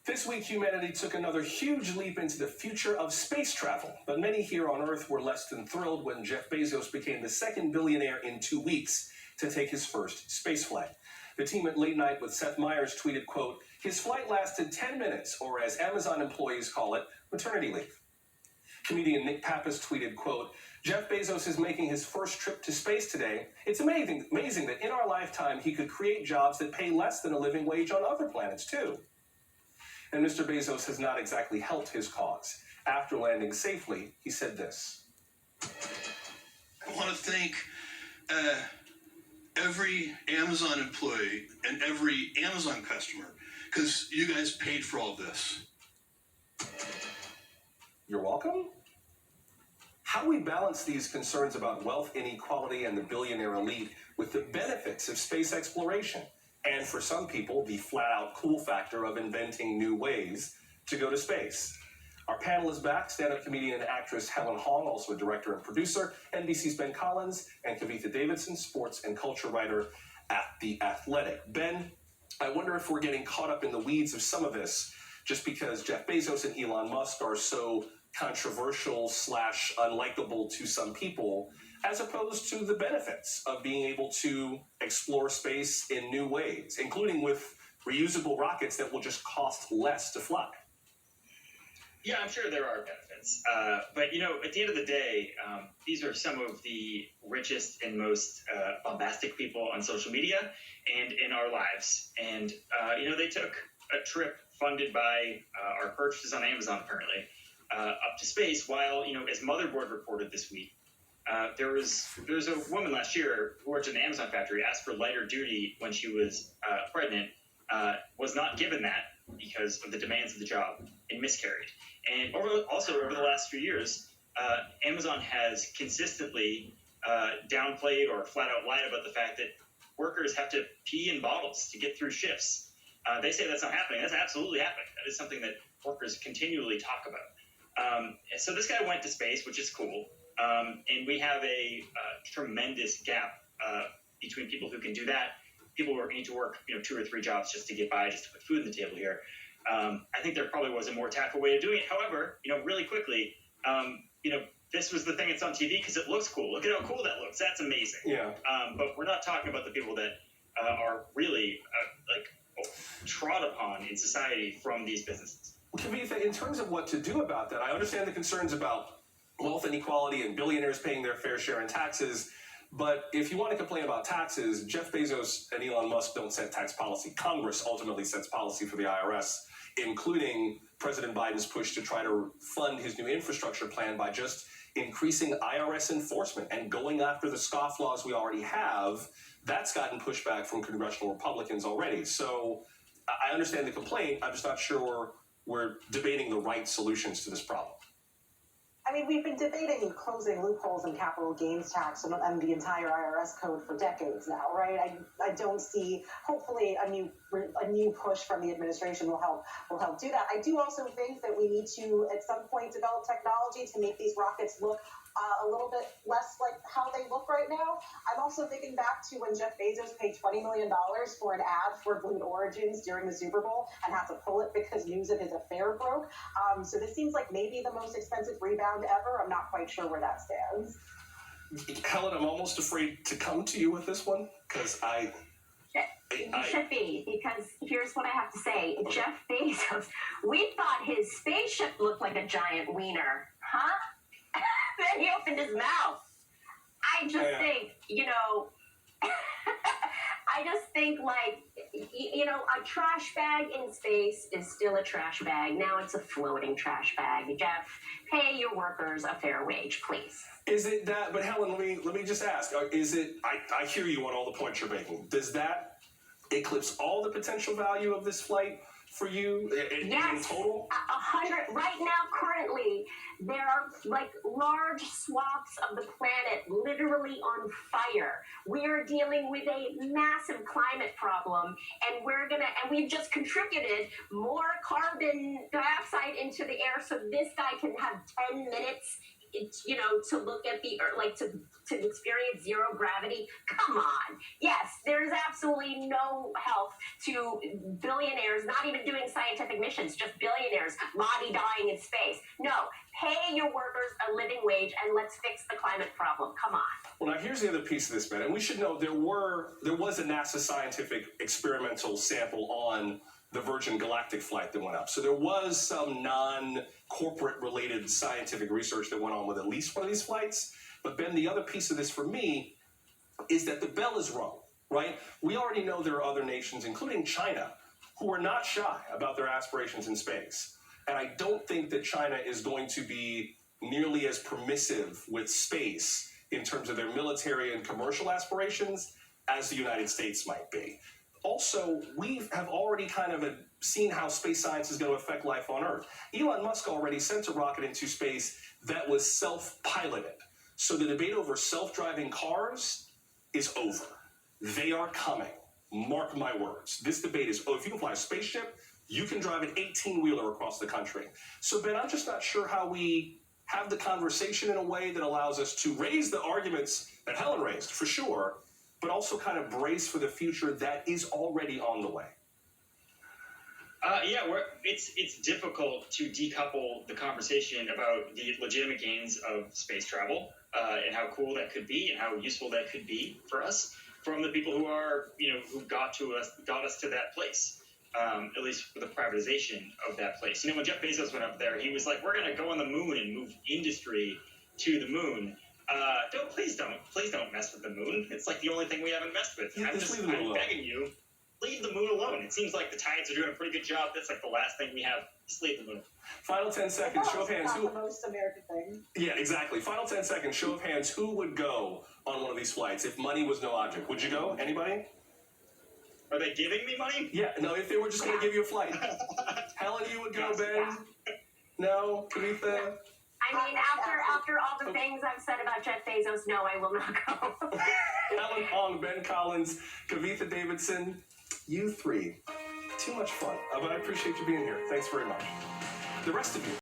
This week, humanity took another huge leap into the future of space travel, but many here on Earth were less than thrilled when Jeff Bezos became the second billionaire in 2 weeks to take his first space flight. The team at Late Night with Seth Meyers tweeted, quote, "His flight lasted 10 minutes, or as Amazon employees call it, maternity leave." Comedian Nick Pappas tweeted, quote, "Jeff Bezos is making his first trip to space today. It's amazing that in our lifetime he could create jobs that pay less than a living wage on other planets, too." And Mr. Bezos has not exactly helped his cause. After landing safely, he said this. "I want to thank every Amazon employee and every Amazon customer, because you guys paid for all this." You're welcome? How we balance these concerns about wealth inequality and the billionaire elite with the benefits of space exploration, and for some people, the flat-out cool factor of inventing new ways to go to space. Our panel is back. Stand-up comedian and actress Helen Hong, also a director and producer, NBC's Ben Collins, and Kavitha Davidson, sports and culture writer at The Athletic. Ben, I wonder if we're getting caught up in the weeds of some of this just because Jeff Bezos and Elon Musk are so controversial / unlikable to some people, as opposed to the benefits of being able to explore space in new ways, including with reusable rockets that will just cost less to fly. Yeah, I'm sure there are benefits. But, you know, at the end of the day, these are some of the richest and most bombastic people on social media and in our lives. And, you know, they took a trip funded by our purchases on Amazon, apparently, up to space, while, you know, as Motherboard reported this week, there was a woman last year who worked in an Amazon factory, asked for lighter duty when she was pregnant, was not given that because of the demands of the job, and miscarried. And over the last few years, Amazon has consistently downplayed or flat out lied about the fact that workers have to pee in bottles to get through shifts. They say that's not happening. That's absolutely happening. That is something that workers continually talk about. So this guy went to space, which is cool. And we have a tremendous gap between people who can do that, people who need to work, you know, 2 or 3 jobs just to get by, just to put food on the table here. I think there probably was a more tactful way of doing it. However, you know, really quickly, you know, this was the thing that's on TV because it looks cool. Look at how cool that looks. That's amazing. Yeah. But we're not talking about the people that are really trod upon in society from these businesses. Kavitha, in terms of what to do about that, I understand the concerns about wealth inequality and billionaires paying their fair share in taxes. But if you want to complain about taxes, Jeff Bezos and Elon Musk don't set tax policy. Congress ultimately sets policy for the IRS, including President Biden's push to try to fund his new infrastructure plan by just increasing IRS enforcement and going after the scofflaws we already have. That's gotten pushback from congressional Republicans already. So I understand the complaint. I'm just not sure we're debating the right solutions to this problem. I mean, we've been debating closing loopholes in capital gains tax and the entire IRS code for decades now, right? I don't see, hopefully, a new push from the administration will help do that. I do also think that we need to, at some point, develop technology to make these rockets look a little bit less like how they look right now. I'm also thinking back to when Jeff Bezos paid $20 million for an ad for Blue Origins during the Super Bowl and had to pull it because news of his affair broke. So this seems like maybe the most expensive rebound ever. I'm not quite sure where that stands. Helen, I'm almost afraid to come to you with this one because You should be, because here's what I have to say. Okay. Jeff Bezos, we thought his spaceship looked like a giant wiener, huh? Then he opened his mouth. I just think, you know, I just think, like, you know, a trash bag in space is still a trash bag. Now it's a floating trash bag. Jeff, pay your workers a fair wage, please. Is it that? But Helen, let me just ask. Is it? I hear you on all the points you're making. Does that eclipse all the potential value of this flight for you in total? 100. Right now, currently, there are like large swaths of the planet literally on fire. We are dealing with a massive climate problem, and we've just contributed more carbon dioxide into the air so this guy can have 10 minutes to look at the Earth, like to experience zero gravity. Come on. Yes, there's absolutely no health to billionaires not even doing scientific missions, just billionaires body dying in space. No, pay your workers a living wage and let's fix the climate problem. Come on. Well, now here's the other piece of this, Ben, and we should know there was a NASA scientific experimental sample on the Virgin Galactic flight that went up. So there was some non-corporate related scientific research that went on with at least one of these flights. But Ben, the other piece of this for me is that the bell is rung, right? We already know there are other nations, including China, who are not shy about their aspirations in space. And I don't think that China is going to be nearly as permissive with space in terms of their military and commercial aspirations as the United States might be. Also, we have already kind of seen how space science is going to affect life on Earth. Elon Musk already sent a rocket into space that was self-piloted. So the debate over self-driving cars is over. They are coming. Mark my words. This debate is, if you can fly a spaceship, you can drive an 18-wheeler across the country. So, Ben, I'm just not sure how we have the conversation in a way that allows us to raise the arguments that Helen raised, for sure, but also kind of brace for the future that is already on the way. It's difficult to decouple the conversation about the legitimate gains of space travel and how cool that could be and how useful that could be for us from the people who are, who got us to that place. At least for the privatization of that place. When Jeff Bezos went up there, he was like, "We're going to go on the moon and move industry to the moon." Please don't mess with the moon. It's like the only thing we haven't messed with. I'm begging you, leave the moon alone. It seems like the Tides are doing a pretty good job. That's like the last thing we have. Just leave the moon. Final 10 seconds. Show of hands. Who? The most American thing. Yeah, exactly. Final 10 seconds. Show of hands. Who would go on one of these flights if money was no object? Would you go? Anybody? Are they giving me money? Yeah. No. If they were just going to give you a flight. Helen, you would go. Ben? Yeah. No. Kavitha? I mean, after all the things I've said about Jeff Bezos, no, I will not go. Helen Hong, Ben Collins, Kavitha Davidson, you three. Too much fun. But I appreciate you being here. Thanks very much. The rest of you.